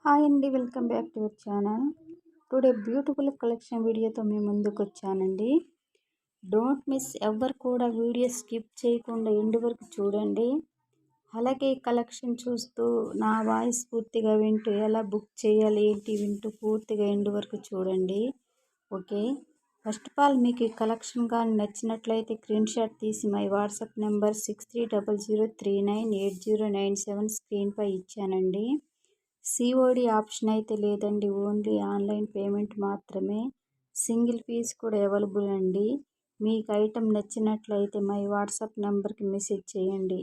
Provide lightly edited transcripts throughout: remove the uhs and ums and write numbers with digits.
Hi అండి, welcome back to your channel. Today beautiful collection వీడియోతో మేము ముందుకు వచ్చానండి. డోంట్ మిస్, ఎవ్వరు కూడా వీడియో స్కిప్ చేయకుండా ఎండ్ వరకు చూడండి. అలాగే కలెక్షన్ చూస్తూ నా వాయిస్ పూర్తిగా వింటూ ఎలా బుక్ చేయాలి ఏంటి వింటూ పూర్తిగా ఎండ్ వరకు చూడండి. ఓకే, ఫస్ట్ ఆఫ్ ఆల్ మీకు ఈ కలెక్షన్ కానీ నచ్చినట్లయితే స్క్రీన్ షాట్ తీసి మై వాట్సాప్ నెంబర్ 6300398097 స్క్రీన్పై ఇచ్చానండి. సిఓడి ఆప్షన్ అయితే లేదండి, ఓన్లీ ఆన్లైన్ పేమెంట్ మాత్రమే. సింగిల్ పీస్ కూడా అవైలబుల్ అండి. మీకు ఐటెం నచ్చినట్లయితే మై వాట్సాప్ నెంబర్కి మెసేజ్ చేయండి.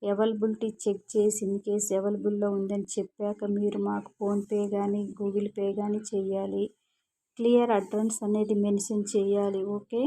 అవైలబిలిటీ చెక్ చేసి ఇన్ కేస్ అవైలబుల్లో ఉందని చెప్పాక మీరు మాకు ఫోన్పే కానీ గూగుల్ పే కానీ చేయాలి. క్లియర్ అడ్రస్ అనేది మెన్షన్ చేయాలి. ఓకే.